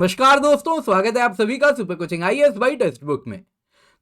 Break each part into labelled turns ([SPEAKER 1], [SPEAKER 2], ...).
[SPEAKER 1] नमस्कार दोस्तों, स्वागत है आप सभी का super coaching IAS by text book में।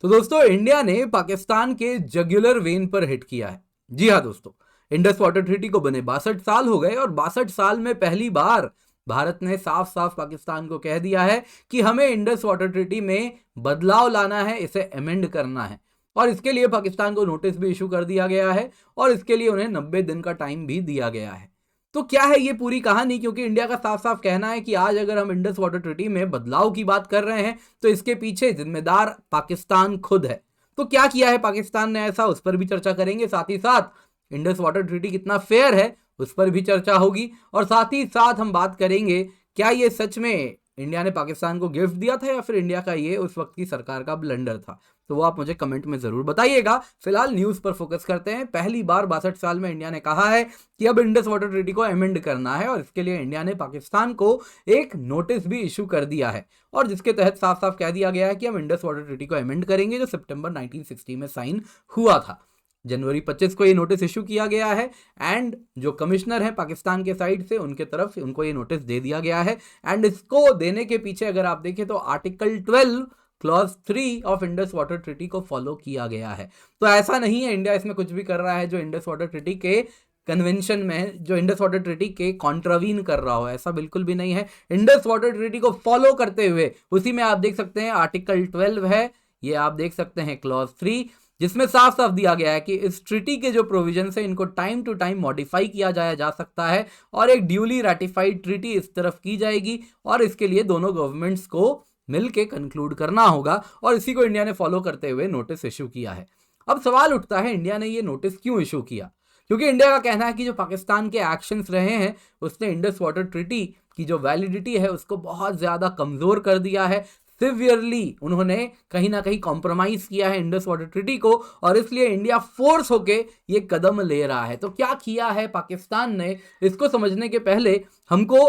[SPEAKER 1] तो दोस्तों, इंडिया ने पाकिस्तान के जगुलर वेन पर हिट किया है। जी हाँ दोस्तों, इंडस वाटर ट्रीटी को बने 62 साल हो गए और 62 साल में पहली बार भारत ने साफ साफ पाकिस्तान को कह दिया है कि हमें इंडस वाटर ट्रीटी में बदलाव लाना है, इसे अमेंड करना है। और इसके लिए पाकिस्तान को नोटिस भी इशू कर दिया गया है और इसके लिए उन्हें 90 दिन का टाइम भी दिया गया है। तो क्या है ये पूरी कहानी, क्योंकि इंडिया का साफ साफ कहना है कि आज अगर हम इंडस वाटर ट्रीटी में बदलाव की बात कर रहे हैं तो इसके पीछे जिम्मेदार पाकिस्तान खुद है। तो क्या किया है पाकिस्तान ने ऐसा, उस पर भी चर्चा करेंगे। साथ ही साथ इंडस वाटर ट्रीटी कितना फेयर है उस पर भी चर्चा होगी। और साथ ही साथ हम बात करेंगे क्या ये सच में इंडिया ने पाकिस्तान को गिफ्ट दिया था या फिर इंडिया का ये उस वक्त की सरकार का ब्लंडर था। तो वो आप मुझे कमेंट में जरूर बताइएगा। फिलहाल न्यूज पर फोकस करते हैं। पहली बार 62 साल में इंडिया ने कहा है कि अब इंडस वाटर ट्रीटी को अमेंड करना है और इसके लिए इंडिया ने पाकिस्तान को एक नोटिस भी इशू कर दिया है और जिसके तहत साफ साफ कह दिया गया है कि हम इंडस वाटर ट्रीटी को अमेंड करेंगे, जो सितंबर 1960 में साइन हुआ था। जनवरी 25 को ये नोटिस इशू किया गया है एंड जो कमिश्नर है पाकिस्तान के साइड से उनके तरफ उनको ये नोटिस दे दिया गया है। एंड इसको देने के पीछे अगर आप देखें तो article 12 clause 3 of Indus water treaty को फॉलो किया गया है। तो ऐसा नहीं है इंडिया इसमें कुछ भी कर रहा है जो इंडस वाटर ट्रीटी के कन्वेंशन में, जो इंडस वाटर ट्रीटी के कॉन्ट्रावीन कर रहा हो, ऐसा बिल्कुल भी नहीं है। इंडस वाटर ट्रीटी को फॉलो करते हुए उसी में आप देख सकते हैं आर्टिकल 12 है, ये आप देख सकते हैं क्लॉज 3, जिसमें साफ साफ दिया गया है कि इस ट्रीटी के जो प्रोविजन है इनको टाइम टू टाइम मॉडिफाई किया जाया जा सकता है और एक ड्यूली रैटिफाइड ट्रीटी इस तरफ की जाएगी और इसके लिए दोनों गवर्नमेंट्स को मिलके कंक्लूड करना होगा और इसी को इंडिया ने फॉलो करते हुए नोटिस इशू किया है। अब सवाल उठता है इंडिया ने ये नोटिस क्यों इशू किया, क्योंकि इंडिया का कहना है कि जो पाकिस्तान के एक्शंस रहे हैं उसने इंडस वाटर ट्रीटी की जो वैलिडिटी है उसको बहुत ज्यादा कमजोर कर दिया है। सिवियरली उन्होंने कहीं ना कहीं कॉम्प्रोमाइज किया है इंडस वाटर ट्रीटी को और इसलिए इंडिया फोर्स होके ये कदम ले रहा है। तो क्या किया है पाकिस्तान ने, इसको समझने के पहले हमको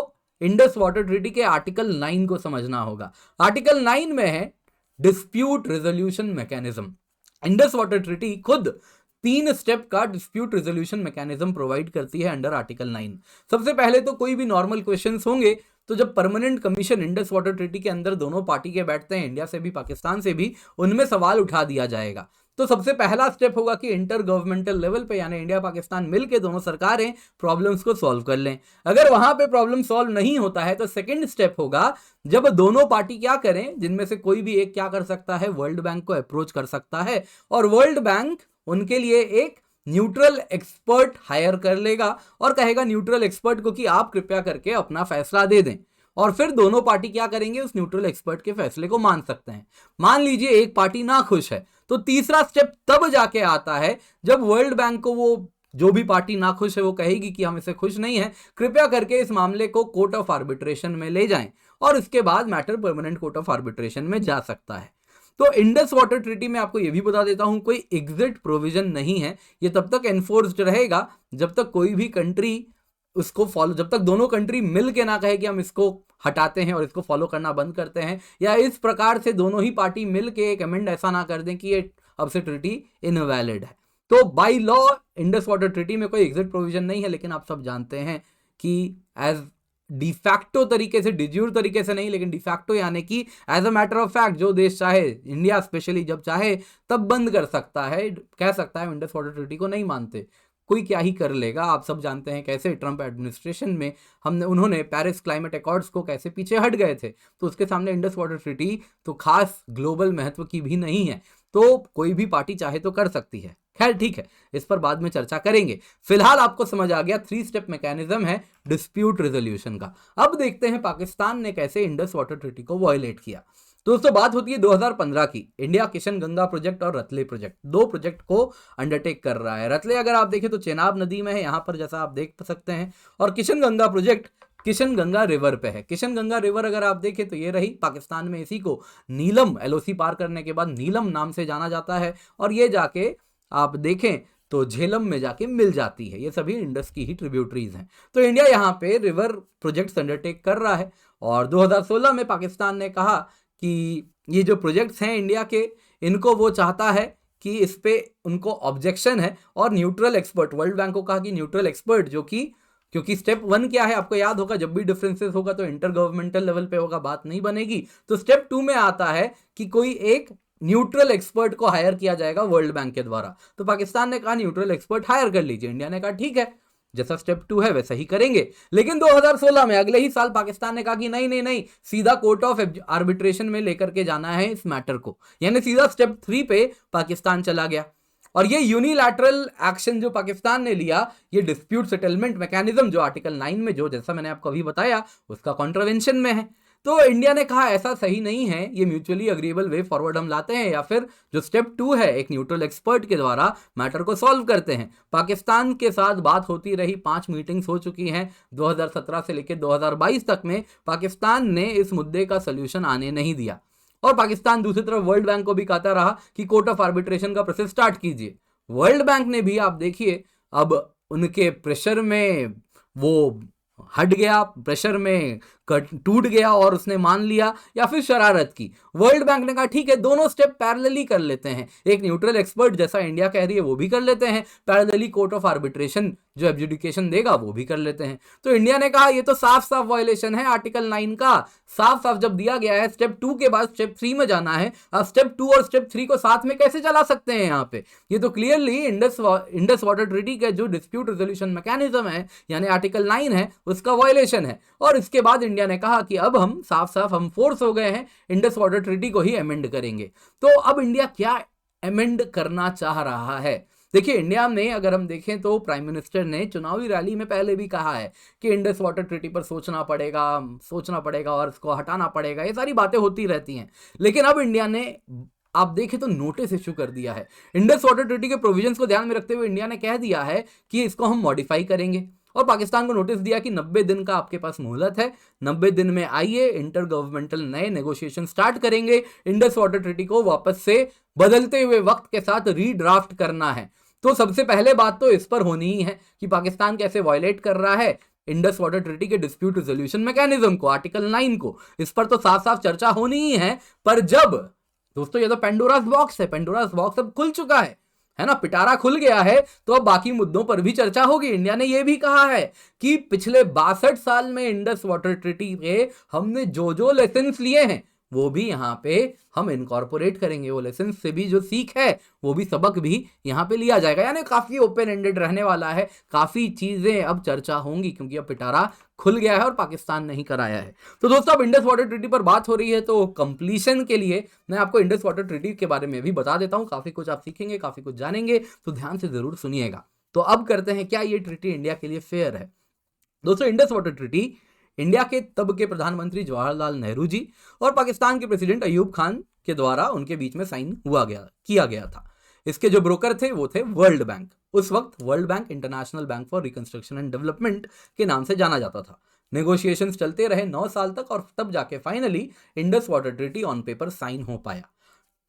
[SPEAKER 1] इंडस वाटर ट्रीटी के आर्टिकल 9 को समझना होगा। आर्टिकल 9 में है dispute resolution mechanism. Indus water treaty खुद 3 स्टेप का डिस्प्यूट रेजोल्यूशन मैकेनिज्म प्रोवाइड करती है अंडर आर्टिकल 9। सबसे पहले तो कोई भी नॉर्मल क्वेश्चंस होंगे तो जब permanent commission Indus water treaty के अंदर दोनों पार्टी के बैठते हैं, इंडिया से भी पाकिस्तान से भी, उनमें सवाल उठा दिया जाएगा। तो सबसे पहला स्टेप होगा कि इंटर गवर्नमेंटल लेवल पे यानी इंडिया पाकिस्तान मिलके दोनों सरकारें प्रॉब्लम्स को सॉल्व कर लें। अगर वहां पे प्रॉब्लम सॉल्व नहीं होता है तो सेकंड स्टेप होगा जब दोनों पार्टी क्या करें, जिनमें से कोई भी एक क्या कर सकता है, वर्ल्ड बैंक को अप्रोच कर सकता है और वर्ल्ड बैंक उनके लिए एक न्यूट्रल एक्सपर्ट हायर कर लेगा और कहेगा न्यूट्रल एक्सपर्ट को कि आप कृपया करके अपना फैसला दे दें। और फिर दोनों पार्टी क्या करेंगे, उस न्यूट्रल एक्सपर्ट के फैसले को मान सकते हैं। मान लीजिए एक पार्टी ना खुश है तो तीसरा स्टेप तब जाके आता है जब वर्ल्ड बैंक को वो जो भी पार्टी ना खुश है वो कहेगी कि हम इसे खुश नहीं है, कृपया करके इस मामले को कोर्ट ऑफ आर्बिट्रेशन में ले जाएं और इसके बाद matter permanent court of arbitration में जा सकता है। तो इंडस वाटर ट्रीटी में आपको यह भी बता देता हूं कोई एग्जिट प्रोविजन नहीं है। ये तब तक एनफोर्स्ड रहेगा जब तक कोई भी कंट्री उसको फॉलो, जब तक दोनों कंट्री मिल के ना कहे कि हम इसको हटाते हैं और इसको फॉलो करना बंद करते हैं, या इस प्रकार से दोनों ही पार्टी मिल के एक अमेंड ऐसा ना कर दें कि ये अब से ट्रीटी इनवैलिड है। तो by law Indus water treaty में कोई एग्जिट प्रोविजन नहीं है, लेकिन आप सब जानते हैं कि एज डिफैक्टो तरीके से, डिज्यूर तरीके से नहीं, लेकिन डिफैक्टो यानी कि as a matter of fact जो देश चाहे, इंडिया स्पेशली जब चाहे तब बंद कर सकता है, कह सकता है इंडस वाटर ट्रीटी को नहीं मानते। कोई क्या ही कर लेगा। आप सब जानते हैं कैसे ट्रंप एडमिनिस्ट्रेशन में उन्होंने पेरिस क्लाइमेट अकॉर्ड्स को कैसे पीछे हट गए थे, तो उसके सामने इंडस वाटर ट्रीटी तो खास ग्लोबल महत्व की भी नहीं है, तो कोई भी पार्टी चाहे तो कर सकती है। खैर ठीक है, इस पर बाद में चर्चा करेंगे। फिलहाल आपको समझ आ गया 3 स्टेप मैकेनिज्म है डिस्प्यूट रेजोल्यूशन का। अब देखते हैं पाकिस्तान ने कैसे इंडस वाटर ट्रीटी को वायलेट किया। दोस्तों बात होती है 2015 की। इंडिया किशन गंगा प्रोजेक्ट और रतले प्रोजेक्ट, 2 प्रोजेक्ट को अंडरटेक कर रहा है। रतले अगर आप देखें तो चेनाब नदी में है, यहां पर जैसा आप देख सकते हैं, और किशन गंगा प्रोजेक्ट किशन गंगा रिवर पे है। किशन गंगा रिवर अगर आप देखें तो ये रही, पाकिस्तान में इसी को नीलम, एलओसी पार करने के बाद नीलम नाम से जाना जाता है और ये जाके आप देखें तो झेलम में जाके मिल जाती है। ये सभी इंडस की ही ट्रिब्यूटरीज हैं। तो इंडिया यहाँ पे रिवर प्रोजेक्ट्स अंडरटेक कर रहा है और 2016 में पाकिस्तान ने कहा कि ये जो प्रोजेक्ट्स हैं इंडिया के, इनको वो चाहता है कि इस पे उनको ऑब्जेक्शन है और न्यूट्रल एक्सपर्ट, वर्ल्ड बैंक को कहा कि न्यूट्रल एक्सपर्ट जो कि क्योंकि स्टेप 1 क्या है आपको याद होगा, जब भी डिफरेंसेस होगा तो इंटर गवर्नमेंटल लेवल पे होगा, बात नहीं बनेगी। तो स्टेप 2 में आता है कि कोई एक न्यूट्रल एक्सपर्ट को हायर किया जाएगा वर्ल्ड बैंक के द्वारा। तो पाकिस्तान ने कहा न्यूट्रल एक्सपर्ट हायर कर लीजिए, इंडिया ने कहा ठीक है, जैसा स्टेप 2 है वैसा ही करेंगे। लेकिन 2016 में अगले ही साल पाकिस्तान ने कहा कि नहीं नहीं नहीं, सीधा कोर्ट ऑफ आर्बिट्रेशन में लेकर के जाना है इस मैटर को, यानी सीधा स्टेप 3 पे पाकिस्तान चला गया। और ये यूनिलैटरल एक्शन जो पाकिस्तान ने लिया, ये डिस्प्यूट सेटलमेंट मैकेनिज्म जो आर्टिकल 9 में, जो जैसा मैंने आपको अभी बताया, उसका कॉन्ट्रावेंशन में है। तो इंडिया ने कहा ऐसा सही नहीं है, ये म्यूचुअली अग्रीएबल वे फॉरवर्ड हम लाते हैं, या फिर जो स्टेप 2 है एक न्यूट्रल एक्सपर्ट के द्वारा मैटर को सॉल्व करते हैं। पाकिस्तान के साथ बात होती रही, 5 मीटिंग्स हो चुकी हैं 2017 से लेकर 2022 तक में, पाकिस्तान ने इस मुद्दे का सोल्यूशन आने नहीं दिया। और पाकिस्तान दूसरी तरफ वर्ल्ड बैंक को भी कहता रहा कि कोर्ट ऑफ आर्बिट्रेशन का प्रोसेस स्टार्ट कीजिए। वर्ल्ड बैंक ने भी, आप देखिए, अब उनके प्रेशर में वो हट गया, प्रेशर में टूट गया और उसने मान लिया, या फिर शरारत की। वर्ल्ड बैंक ने कहा ठीक है, दोनों स्टेप पैरेलली कर लेते हैं, एक न्यूट्रल एक्सपर्ट जैसा इंडिया कह रही है वो भी कर लेते हैं, पैरेलली कोर्ट ऑफ आर्बिट्रेशन जो एडजुडिकेशन देगा वो भी कर लेते हैं। तो इंडिया ने कहा ये तो साफ साफ वायलेशन है आर्टिकल 9 का, साफ साफ जब दिया गया है स्टेप 2 के बाद स्टेप 3 में जाना है, अब स्टेप 2 और स्टेप 3 को साथ में कैसे चला सकते हैं यहाँ पे? ये तो क्लियरली इंडस वाटर ट्रीटी का जो डिस्प्यूट रेजोल्यूशन मैकेनिज्म है, यानी आर्टिकल 9 है, उसका वायलेशन है। और इसके बाद इंडिया ने कहा कि अब हम साफ साफ हम फोर्स हो गए हैं, इंडस वाटर ट्रीटी को ही अमेंड करेंगे। तो अब इंडिया क्या अमेंड करना चाह रहा है? देखिए, इंडिया में अगर हम देखें तो प्राइम मिनिस्टर ने चुनावी रैली में पहले भी कहा है कि इंडस वाटर ट्रीटी पर सोचना पड़ेगा और इसको हटाना पड़ेगा, ये सारी बातें होती रहती हैं। लेकिन अब इंडिया ने, आप देखें तो, नोटिस इशू कर दिया है। इंडस वाटर ट्रीटी के प्रोविजंस को ध्यान में रखते हुए इंडिया ने कह दिया है कि इसको हम मॉडिफाई करेंगे, और पाकिस्तान को नोटिस दिया कि 90 दिन का आपके पास मोहलत है, 90 दिन में आइए, इंटर गवर्नमेंटल नए नेगोशिएशन स्टार्ट करेंगे, इंडस वाटर ट्रीटी को वापस से बदलते हुए वक्त के साथ रीड्राफ्ट करना है। तो सबसे पहले बात तो इस पर होनी ही है कि पाकिस्तान कैसे वायलेट कर रहा है इंडस वाटर ट्रीटी के डिस्प्यूट रेजोल्यूशन मैकेनिज्म को, आर्टिकल 9 को। इस पर तो साफ साफ चर्चा होनी ही है। पर जब दोस्तों, ये तो पेंडोरास बॉक्स है, पेंडोरास बॉक्स अब खुल चुका है ना, पिटारा खुल गया है, तो अब बाकी मुद्दों पर भी चर्चा होगी। इंडिया ने यह भी कहा है कि पिछले 62 साल में इंडस वाटर ट्रीटी पे हमने जो जो लेसन लिए हैं वो भी यहाँ पे हम इनकॉर्पोरेट करेंगे, वो लेसन से भी जो सीख है वो भी सबक भी यहाँ पे लिया जाएगा। यानी काफी ओपन एंडेड रहने वाला है, काफी चीजें अब चर्चा होंगी, क्योंकि अब पिटारा खुल गया है और पाकिस्तान नहीं कराया है। तो दोस्तों, अब इंडस वाटर ट्रीटी पर बात हो रही है, तो कंप्लीशन के लिए मैं आपको इंडस वाटर ट्रीटी के बारे में भी बता देता हूँ। काफी कुछ आप सीखेंगे, काफी कुछ जानेंगे, तो ध्यान से जरूर सुनिएगा। तो अब करते हैं, क्या ये ट्रीटी इंडिया के लिए फेयर है? दोस्तों, इंडस वाटर ट्रीटी इंडिया के तब के प्रधानमंत्री जवाहरलाल नेहरू जी और पाकिस्तान के प्रेसिडेंट अयूब खान के द्वारा उनके बीच में साइन किया गया था। इसके जो ब्रोकर थे वो थे वर्ल्ड बैंक। उस वक्त world bank international bank for reconstruction and development के नाम से जाना जाता था। नेगोशिएशंस चलते रहे 9 साल तक, और तब जाके finally Indus water treaty on paper sign हो पाया।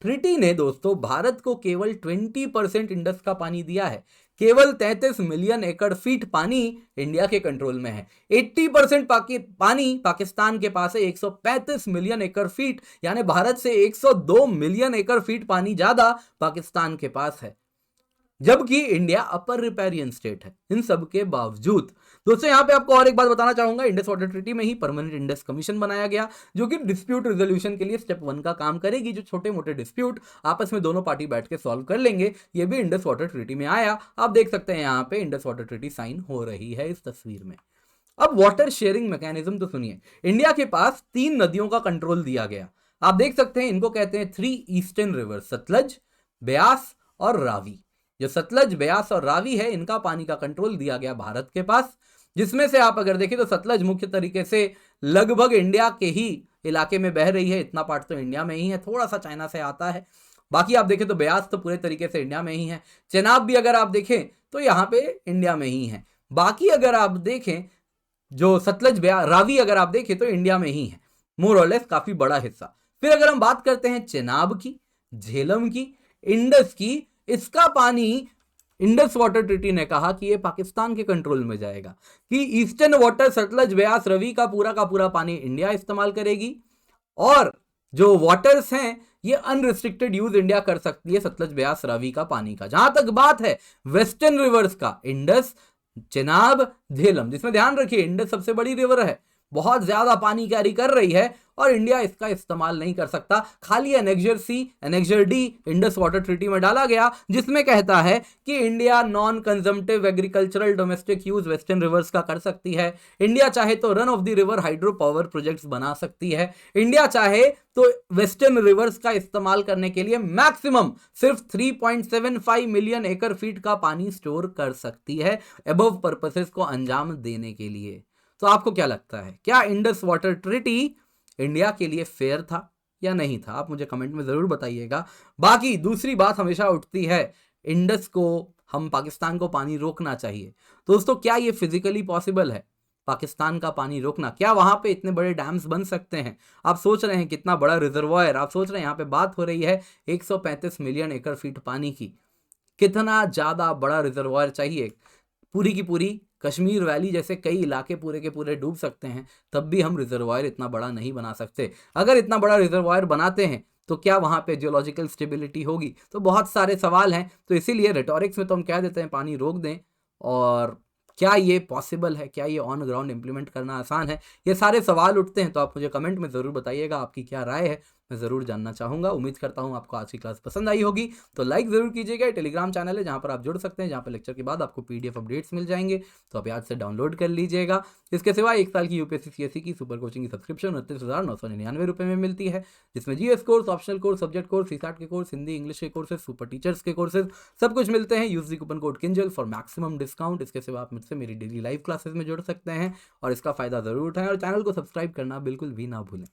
[SPEAKER 1] ट्रीटी ने दोस्तों भारत को केवल 20% इंडस का पानी दिया है। केवल 33 मिलियन एकड़ फीट पानी इंडिया के कंट्रोल में है। 80% पानी पाकिस्तान के पास है, 135 मिलियन एकड़ फीट, यानी भारत से 102 मिलियन एकड़ फीट पानी ज्यादा पाकिस्तान के पास है, जबकि इंडिया अपर रिपेरियन स्टेट है। इन सब के बावजूद दोस्तों, यहां पे आपको और एक बात बताना चाहूंगा, इंडस वाटर ट्रीटी में ही परमानेंट इंडस कमीशन बनाया गया, जो कि डिस्प्यूट रेजोल्यूशन के लिए स्टेप 1 का काम करेगी। जो छोटे मोटे डिस्प्यूट आपस में दोनों पार्टी बैठ के सॉल्व कर लेंगे, ये भी इंडस वाटर ट्रीटी में आया। आप देख सकते हैं यहाँ पे इंडस वाटर ट्रीटी साइन हो रही है इस तस्वीर में। अब वाटर शेयरिंग मैकेनिज्म तो सुनिए। इंडिया के पास 3 नदियों का कंट्रोल दिया गया। आप देख सकते हैं, इनको कहते हैं 3 ईस्टर्न रिवर, सतलज, ब्यास और रावी। जो सतलज, ब्यास और रावी है, इनका पानी का कंट्रोल दिया गया भारत के पास, जिसमें से आप अगर देखें तो सतलज मुख्य तरीके से लगभग इंडिया के ही इलाके में बह रही है। इतना पार्ट तो इंडिया में ही है, थोड़ा सा चाइना से आता है। बाकी आप देखें तो ब्यास तो पूरे तरीके से इंडिया में ही है। चेनाब भी अगर आप देखें तो यहाँ पे इंडिया में ही है। बाकी अगर आप देखें जो सतलज, रावी अगर आप देखें तो इंडिया में ही है, मोर और लेस काफी बड़ा हिस्सा। फिर अगर हम बात करते हैं चेनाब की, झेलम की, इंडस की, इसका पानी इंडस वाटर ट्रीटी ने कहा कि ये पाकिस्तान के कंट्रोल में जाएगा, कि ईस्टर्न वाटर सतलज, ब्यास, रवि का पूरा पानी इंडिया इस्तेमाल करेगी, और जो वाटर्स हैं ये अनरिस्ट्रिक्टेड यूज इंडिया कर सकती है सतलज, ब्यास, रवि का पानी का। जहां तक बात है वेस्टर्न रिवर्स का, इंडस, चेनाब, झेलम, जिसमें ध्यान रखिए इंडस सबसे बड़ी रिवर है, बहुत ज्यादा पानी कैरी कर रही है और इंडिया इसका इस्तेमाल नहीं कर सकता। खाली annexure C, annexure D Indus water treaty में डाला गया, जिसमें कहता है कि India non consumptive agricultural domestic use western rivers का कर सकती है। इंडिया चाहे तो run of the river hydro power projects बना सकती है। इंडिया चाहे तो वेस्टर्न रिवर्स का इस्तेमाल करने के लिए मैक्सिमम सिर्फ 3.75 मिलियन एकड़ फीट का पानी स्टोर कर सकती है अबव पर्पसेस को अंजाम देने के लिए। तो आपको क्या लगता है, क्या इंडस वाटर ट्रीटी इंडिया के लिए फेयर था या नहीं था? आप मुझे कमेंट में जरूर बताइएगा। बाकी दूसरी बात हमेशा उठती है, इंडस को हम पाकिस्तान को पानी रोकना चाहिए। दोस्तों क्या ये फिजिकली पॉसिबल है पाकिस्तान का पानी रोकना? क्या वहां पे इतने बड़े डैम्स बन सकते हैं? आप सोच रहे हैं कितना बड़ा रिजर्वायर, आप सोच रहे हैं यहाँ पे बात हो रही है 135 मिलियन एकड़ फीट पानी की। कितना ज्यादा बड़ा रिजर्वायर चाहिए? पूरी की पूरी कश्मीर वैली जैसे कई इलाके पूरे के पूरे डूब सकते हैं, तब भी हम रिजर्वायर इतना बड़ा नहीं बना सकते। अगर इतना बड़ा रिजर्वायर बनाते हैं तो क्या वहां पे जियोलॉजिकल स्टेबिलिटी होगी? तो बहुत सारे सवाल हैं। तो इसीलिए रेटोरिक्स में तो हम कह देते हैं पानी रोक दें, और क्या ये पॉसिबल है? क्या ये ऑन ग्राउंड इंप्लीमेंट करना आसान है? ये सारे सवाल उठते हैं। तो आप मुझे कमेंट में ज़रूर बताइएगा, आपकी क्या राय है, मैं ज़रूर जानना चाहूँगा। उम्मीद करता हूँ आपको आज की क्लास पसंद आई होगी, तो लाइक ज़रूर कीजिएगा। टेलीग्राम चैनल है जहाँ पर आप जुड़ सकते हैं, जहाँ पर लेक्चर के बाद आपको PDF अपडेट्स मिल जाएंगे, तो आप याद से डाउनलोड कर लीजिएगा। इसके सिवा 1 साल की UPSC CSE की सुपर कोचिंग की सब्सक्रिप्शन 29,999 रुपये में मिलती है, जिसमें GS course, optional course, subject course, CSAT के कोर्स, हिंदी इंग्लिश के कोर्सेज, सुपर टीचर्स के कोर्सेज सब कुछ मिलते हैं। Use the coupon code Kinjal for maximum discount. इसके सिवा आप मुझसे मेरी डेली लाइव क्लासेस में जुड़ सकते हैं और इसका फायदा ज़रूर उठाएं, और चैनल को सब्सक्राइब करना बिल्कुल भी ना भूलें।